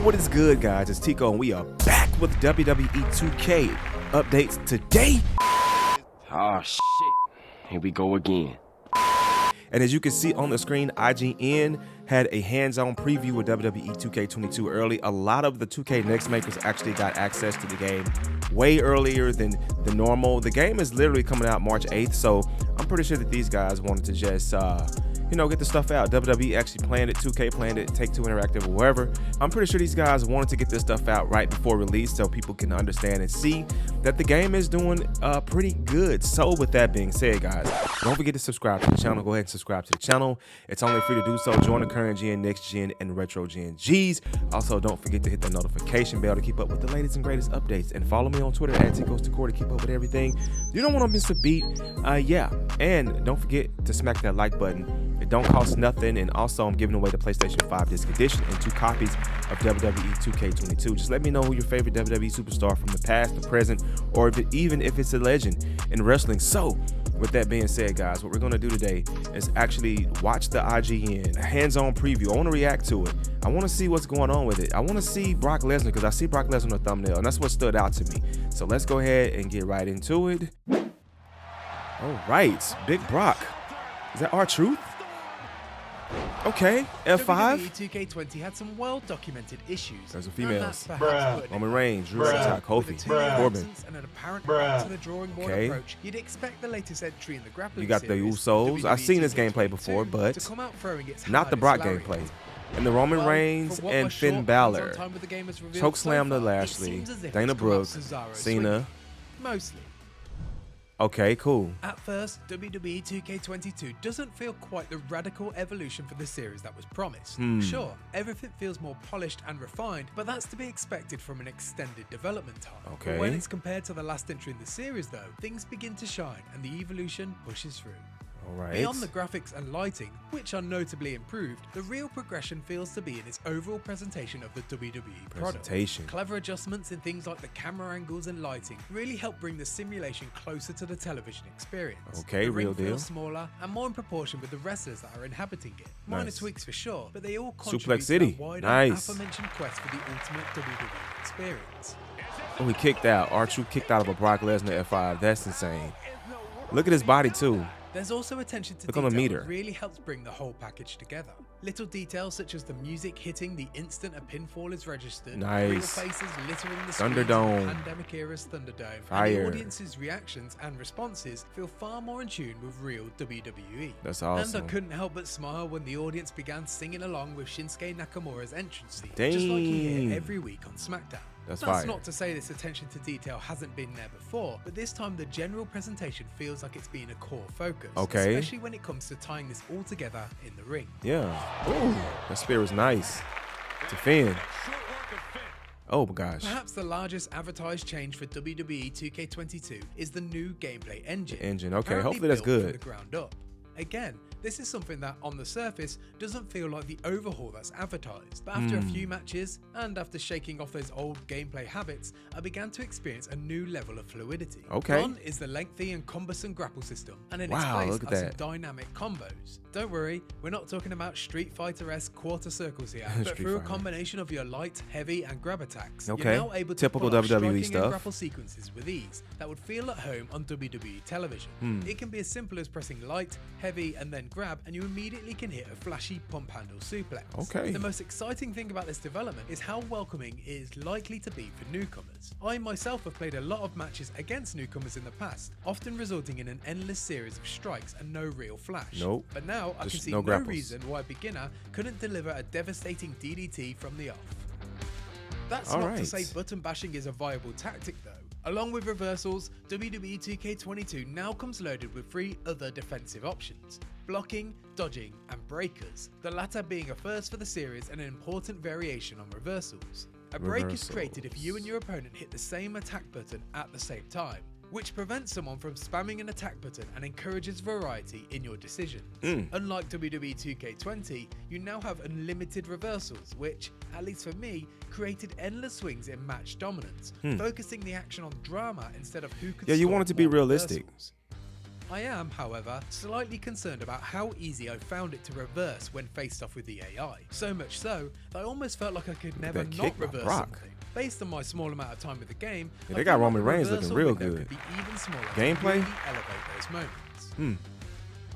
What is good, guys? It's Tico, and we are back with WWE 2K updates today. Oh, shit. Here we go again. And as you can see on the screen, IGN had a hands-on preview of WWE 2K22 early. A lot of the 2K Next makers actually got access to the game way earlier than the normal. The game is literally coming out March 8th, so I'm pretty sure that these guys wanted to just get the stuff out. WWE actually planned it, 2K planned it, Take-Two Interactive, or wherever. I'm pretty sure these guys wanted to get this stuff out right before release so people can understand and see that the game is doing pretty good. So with that being said, guys, don't forget to subscribe to the channel. Go ahead and subscribe to the channel. It's only free to do so. Join the current gen, next gen, and retro gen Gs. Also, don't forget to hit the notification bell to keep up with the latest and greatest updates. And follow me on Twitter at TicosToCore to keep up with everything. You don't want to miss a beat. And don't forget to smack that like button. It don't cost nothing, and also I'm giving away the PlayStation 5 disc edition and 2 copies of WWE 2K22. Just let me know who your favorite WWE superstar from the past, the present, or even if it's a legend in wrestling. So with that being said, guys, what we're going to do today is actually watch the IGN hands-on preview. I want to react to it. I want to see what's going on with it. I want to see Brock Lesnar because I see Brock Lesnar on the thumbnail, and that's what stood out to me. So let's go ahead and get right into it. All right, Big Brock. Is that R-Truth? Okay, F5. WWE 2K20 had some well-documented issues. There's some females. Roman Reigns, Drew McIntyre, Kofi, Corbin. And an apparent back to the drawing board approach, you'd expect the latest entry in the grappling You got the series, Usos. I've seen this 2K22, gameplay before, but to come out throwing its not the Brock hardest gameplay. lariat. And the Roman Well, Reigns for what and my Finn short Balor. hands-on time with the game has revealed Choke so slam to far, Lashley, it seems as if Dana it's come out Brooks, Cesaro Cena. swinging. Mostly. Okay, cool. At first, WWE 2K22 doesn't feel quite the radical evolution for the series that was promised. Sure, everything feels more polished and refined, but that's to be expected from an extended development time. Okay. But when it's compared to the last entry in the series though, things begin to shine and the evolution pushes through. All right. Beyond the graphics and lighting, which are notably improved, the real progression feels to be in its overall presentation of the WWE product. Clever adjustments in things like the camera angles and lighting really help bring the simulation closer to the television experience. Okay, the ring real deal. feels smaller and more in proportion with the wrestlers that are inhabiting it. Minor Nice. tweaks for sure, but they all Suplex contribute City. to the wider Nice. aforementioned quest for the ultimate WWE experience. Oh, he kicked out. R-Truth kicked out of a Brock Lesnar F5. That's insane. Look at his body, too. There's also attention to Look on the detail meter. that really helps bring the whole package together. Little details such as the music hitting the instant a pinfall is registered, Nice. real faces littering the Thunderdome. screens of Pandemic era's Thunderdome, and Fire. the audience's reactions and responses feel far more in tune with real WWE. That's And awesome. I couldn't help but smile when the audience began singing along with Shinsuke Nakamura's entrance scene, Dang. just like you hear every week on SmackDown. That's That's fire. not to say this attention to detail hasn't been there before, but this time the general presentation feels like it's been a core focus, Okay. especially when it comes to tying this all together in the ring. Yeah. Ooh, that spear was nice. To Finn. Oh my gosh. Perhaps the largest advertised change for WWE 2K22 is the new gameplay engine. The engine, okay, apparently hopefully that's built from good. the ground up. Again, this is something that on the surface doesn't feel like the overhaul that's advertised, but after a few matches and after shaking off those old gameplay habits, I began to experience a new level of fluidity. Okay. One is the lengthy and cumbersome grapple system, and in its Wow, place look at are some that. dynamic combos. Don't worry, we're not talking about Street Fighter-esque quarter circles here, but Street through a Fighter. combination of your light, heavy, and grab attacks, Okay. you're now able to Typical pull off WWE striking stuff. and grapple sequences with ease that would feel at home on WWE television. It can be as simple as pressing light, heavy, and then grab, and you immediately can hit a flashy pump handle suplex. Okay. The most exciting thing about this development is how welcoming it is likely to be for newcomers. I myself have played a lot of matches against newcomers in the past, often resulting in an endless series of strikes and no real flash. Nope. But now I can Just see no no grapples. reason why a beginner couldn't deliver a devastating DDT from the off. That's All not to right. say button bashing is a viable tactic though. Along with reversals, WWE 2K22 now comes loaded with 3 other defensive options: blocking, dodging, and breakers, the latter being a first for the series and an important variation on reversals. A break is created if you and your opponent hit the same attack button at the same time, which prevents someone from spamming an attack button and encourages variety in your decisions. Unlike WWE 2K20, you now have unlimited reversals, which, at least for me, created endless swings in match dominance, focusing the action on drama instead of who could Yeah, you score want it to be more realistic. reversals. I am, however, slightly concerned about how easy I found it to reverse when faced off with the AI. So much so that I almost felt like I could never that not kick by reverse Brock. something. Based on my small amount of time with the game, Yeah, I they got feel like Roman the Reigns looking reversal real window good. could be even smaller to Gameplay? really elevate those moments.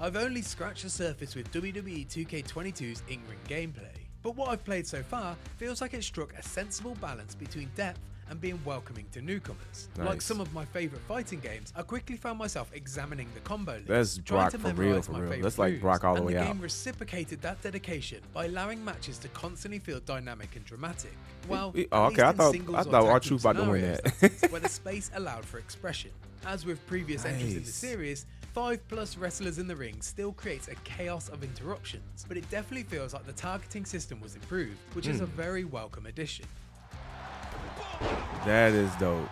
I've only scratched the surface with WWE 2K22's in-ring gameplay, but what I've played so far feels like it struck a sensible balance between depth and being welcoming to newcomers. Nice. Like some of my favourite fighting games, I quickly found myself examining the combo list, That's trying Brock to for real, memorise for my real. favourite That's like moves, Brock all the and way the out. game reciprocated that dedication by allowing matches to constantly feel dynamic and dramatic. Well, okay, at least I in thought singles or our tag truth team about to win scenarios, that. that is, where the space allowed for expression. As with previous entries in the Nice. series, 5+ wrestlers in the ring still creates a chaos of interruptions, but it definitely feels like the targeting system was improved, which is a very welcome addition. That is dope.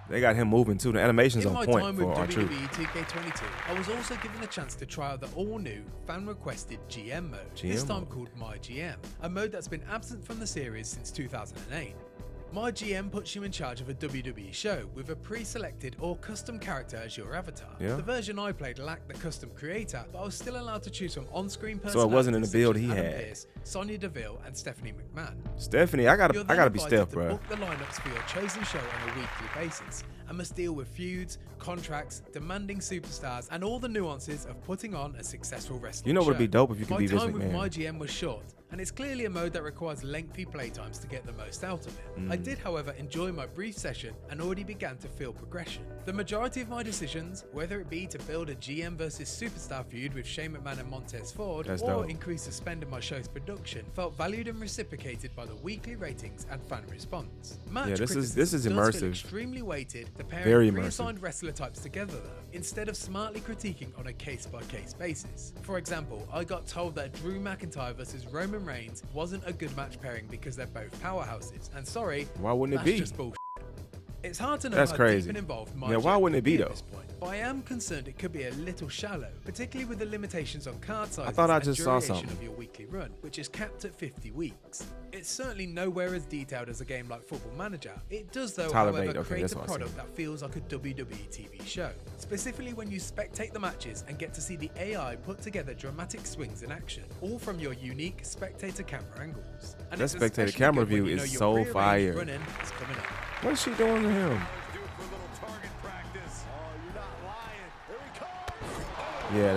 They got him moving too. The animation's In on my point time for with our truth. WWE 2K22, I was also given the chance to try out the all-new, fan-requested GM mode, this GM time mode. called MyGM, a mode that's been absent from the series since 2008. MyGM puts you in charge of a WWE show with a pre-selected or custom character as your avatar. Yeah. The version I played lacked the custom creator, but I was still allowed to choose from on-screen So personalities it wasn't in the build such as he Adam had. Pearce, Sonya Deville, and Stephanie McMahon. Stephanie, I You're gotta then be invited Steph, to bro. book the lineups for your chosen show on a weekly basis and must deal with feuds, contracts, demanding superstars, and all the nuances of putting on a successful wrestling You know show. what'd be dope if you could My be Vince time with McMahon. MyGM was short, and it's clearly a mode that requires lengthy playtimes to get the most out of it. I did, however, enjoy my brief session and already began to feel progression. The majority of my decisions, whether it be to build a GM versus superstar feud with Shane McMahon and Montez Ford, That's or dope. increase the spend in my show's production, felt valued and reciprocated by the weekly ratings and fan response. Match Yeah, this is criticism does feel immersive. extremely weighted to Very pairing immersive. pre-assigned wrestler types together though, instead of smartly critiquing on a case-by-case basis. For example, I got told that Drew McIntyre versus Roman Reigns wasn't a good match pairing because they're both powerhouses, and sorry, Why wouldn't it that's be? just bullshit. It's hard to know That's how crazy. deep and involved Yeah, why MyGM wouldn't it could be, at though? this point, but I am concerned it could be a little shallow, particularly with the limitations on card sizes thought I and just saw duration something. of your weekly run, which is capped at 50 weeks. It's certainly nowhere as detailed as a game like Football Manager. It does, though, Tyler however, Bate, okay, create that's a what I said. product that feels like a WWE TV show, specifically when you spectate the matches and get to see the AI put together dramatic swings in action, all from your unique spectator camera angles. And That it's spectator especially camera good when view you know is your so prearranged fire. run-in is coming up. What is she doing to him? Yeah,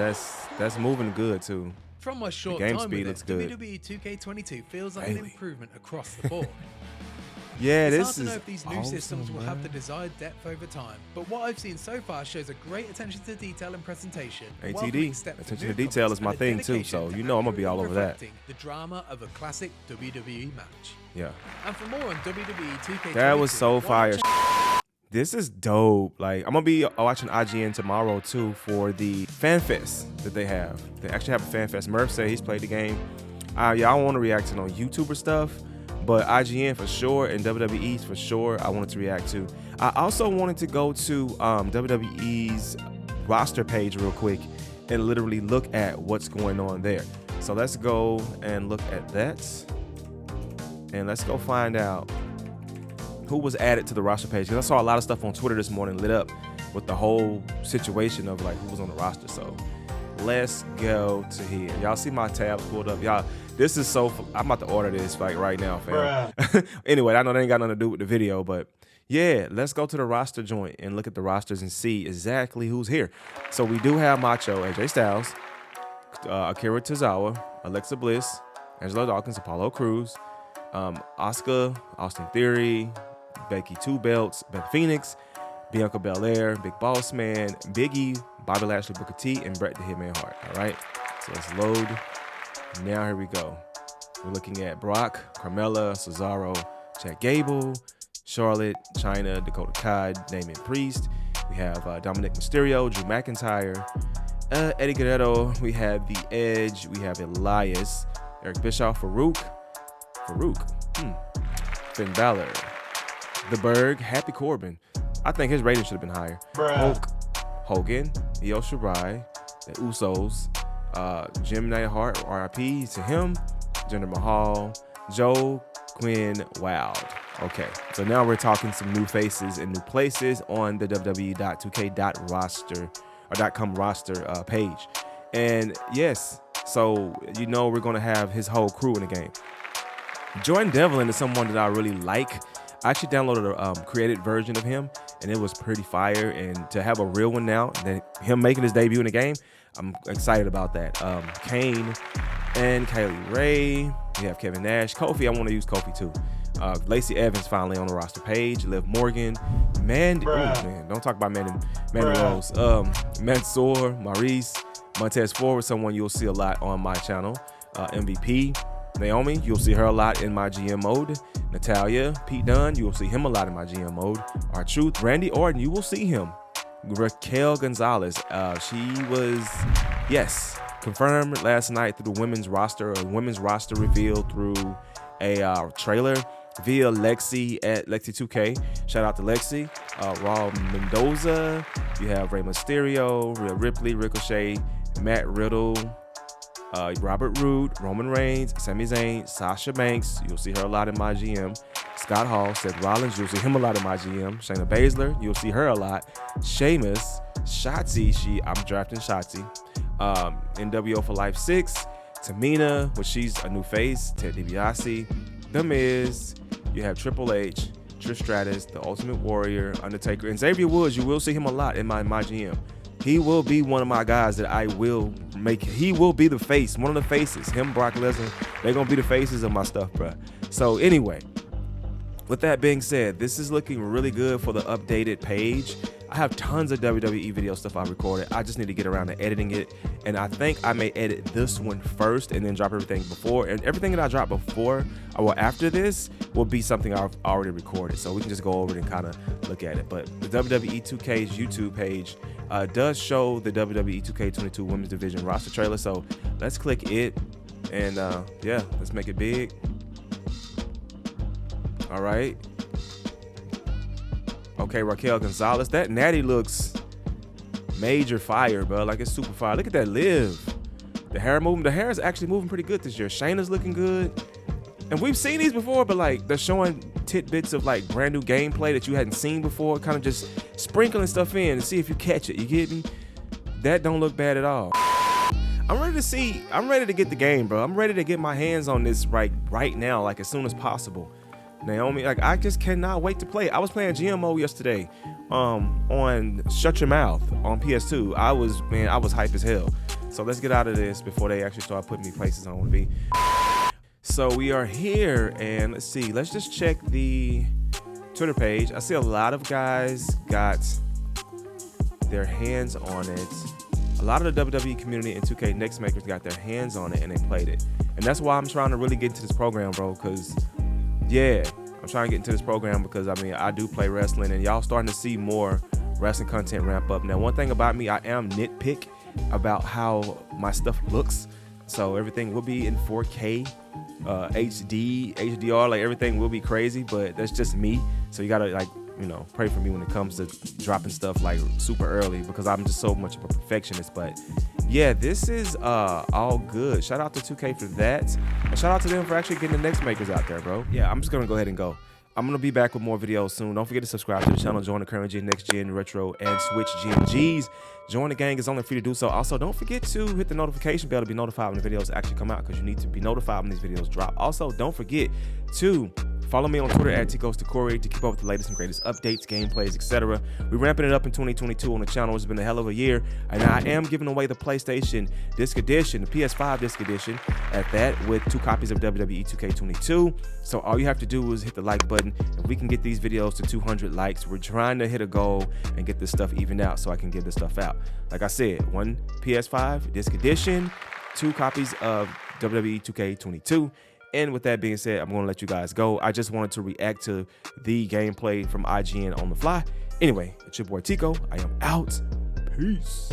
that's moving good too. From my short game time speed with looks it, good. WWE 2K22 feels like an Bailey. improvement across the board. Yeah, It's this hard to is know if these new awesome, systems will have the man. desired depth over time, but what I've seen so far shows a great attention to detail and presentation. a ATD, welcoming step for attention to newcomers, detail is my and a thing too, dedication so to you know I'm gonna be all over accurately that. reflecting the drama of a classic WWE match. Yeah, And for more on WWE 2K22, that was so why not fire. check This is dope. Like, I'm gonna be watching IGN tomorrow too for the fan fest that they have. They actually have a fan fest. Murph said he's played the game. Yeah, I don't want to react to no YouTuber stuff, but IGN for sure and WWE for sure I wanted to react to. I also wanted to go to WWE's roster page real quick and literally look at what's going on there. So let's go and look at that. And let's go find out who was added to the roster page. Because I saw a lot of stuff on Twitter this morning lit up with the whole situation of like who was on the roster. So let's go to here. Y'all see my tabs pulled up. Y'all, this is so, I'm about to order this like right now, fam. Anyway, I know that ain't got nothing to do with the video, but yeah, let's go to the roster joint and look at the rosters and see exactly who's here. So we do have Macho, AJ Styles, Akira Tozawa, Alexa Bliss, Angelo Dawkins, Apollo Crews, Asuka, Austin Theory, Becky Two Belts, Beth Phoenix, Bianca Belair, Big Boss Man, Biggie, Bobby Lashley, Booker T, and Bret the Hitman Hart. All right, so let's load. Now here we go. We're looking at Brock, Carmella, Cesaro, Chad Gable, Charlotte, Chyna, Dakota Kai, Damian Priest. We have Dominic Mysterio, Drew McIntyre, Eddie Guerrero. We have The Edge. We have Elias, Eric Bischoff, Farouk, Finn Balor, The Berg, Happy Corbin. I think his rating should have been higher. Hulk Hogan, Io Shirai, the Usos, Jim Neidhart, RIP to him, Jinder Mahal, Joe Quinn Wild. Okay, so now we're talking some new faces and new places on the WWE.2K.roster or .com roster page. And yes, so we're gonna have his whole crew in the game. Jordan Devlin is someone that I really like. I actually downloaded a created version of him, and it was pretty fire. And to have a real one now, and then him making his debut in the game, I'm excited about that. Kane and Kaylee Ray. We have Kevin Nash. Kofi, I want to use Kofi too. Lacey Evans finally on the roster page. Liv Morgan. Man, don't talk about Mandy Rose. Mansoor, Maurice, Montez Ford, someone you'll see a lot on my channel. MVP, Naomi, you'll see her a lot in my GM mode. Natalia, Pete Dunne, you will see him a lot in my GM mode. R-Truth, Randy Orton, you will see him. Raquel Gonzalez, she was, yes, confirmed last night through the women's roster reveal through a trailer via Lexi at Lexi2K. Shout out to Lexi. Raw Mendoza, you have Rey Mysterio, Rhea Ripley, Ricochet, Matt Riddle, Robert Roode, Roman Reigns, Sami Zayn, Sasha Banks, you'll see her a lot in my GM. Scott Hall, Seth Rollins, you'll see him a lot in my GM. Shayna Baszler, you'll see her a lot. Sheamus, Shotzi, I'm drafting Shotzi. NWO for Life 6, Tamina, which she's a new face. Ted DiBiase, The Miz, you have Triple H, Trish Stratus, The Ultimate Warrior, Undertaker, and Xavier Woods. You will see him a lot in my GM. He will be one of my guys that I will make. He will be the face, one of the faces. Him, Brock Lesnar, they're going to be the faces of my stuff, bro. So anyway, with that being said, this is looking really good for the updated page. I have tons of WWE video stuff I recorded. I just need to get around to editing it. And I think I may edit this one first and then drop everything before. And everything that I drop before or after this will be something I've already recorded. So we can just go over it and kind of look at it. But the WWE 2K's YouTube page does show the WWE 2K22 Women's Division roster trailer. So let's click it. And yeah, let's make it big. All right. Okay, Raquel Gonzalez. That natty looks major fire, bro. Like, it's super fire. Look at that Liv. The hair moving. The hair is actually moving pretty good this year. Shayna's looking good. And we've seen these before, but like they're showing tidbits of like brand new gameplay that you hadn't seen before. Kind of just sprinkling stuff in to see if you catch it. You get me? That don't look bad at all. I'm ready to get the game, bro. I'm ready to get my hands on this right now, like as soon as possible. Naomi, like, I just cannot wait to play. I was playing GMO yesterday on Shut Your Mouth on PS2. I was hype as hell. So let's get out of this before they actually start putting me places I want to be. So we are here, and let's see. Let's just check the Twitter page. I see a lot of guys got their hands on it. A lot of the WWE community and 2K Next Makers got their hands on it, and they played it. And that's why I'm trying to really get into this program, bro, because yeah, I'm trying to get into this program because, I mean, I do play wrestling, and y'all starting to see more wrestling content ramp up. Now, one thing about me, I am nitpick about how my stuff looks. So everything will be in 4K, HD, HDR, like everything will be crazy, but that's just me. So you gotta, like, you know, pray for me when it comes to dropping stuff like super early because I'm just so much of a perfectionist. But yeah, this is all good. Shout out to 2K for that. And shout out to them for actually getting the Next Makers out there, bro. Yeah, I'm just gonna go ahead and go. I'm gonna be back with more videos soon. Don't forget to subscribe to the channel, join the current gen, next gen, retro, and switch GMGs. Join the gang, it's only free to do so. Also, don't forget to hit the notification bell to be notified when the videos actually come out, because you need to be notified when these videos drop. Also, don't forget to follow me on Twitter at TicosTheCorey to keep up with the latest and greatest updates, gameplays, etc. We're ramping it up in 2022 on the channel. It's been a hell of a year. And I am giving away the PlayStation Disc Edition, the PS5 Disc Edition, at that, with 2 copies of WWE 2K22. So all you have to do is hit the like button. If we can get these videos to 200 likes, we're trying to hit a goal and get this stuff evened out so I can give this stuff out. Like I said, 1 PS5 Disc Edition, 2 copies of WWE 2K22. And with that being said, I'm going to let you guys go. I just wanted to react to the gameplay from IGN on the fly. Anyway, it's your boy Tico. I am out. Peace.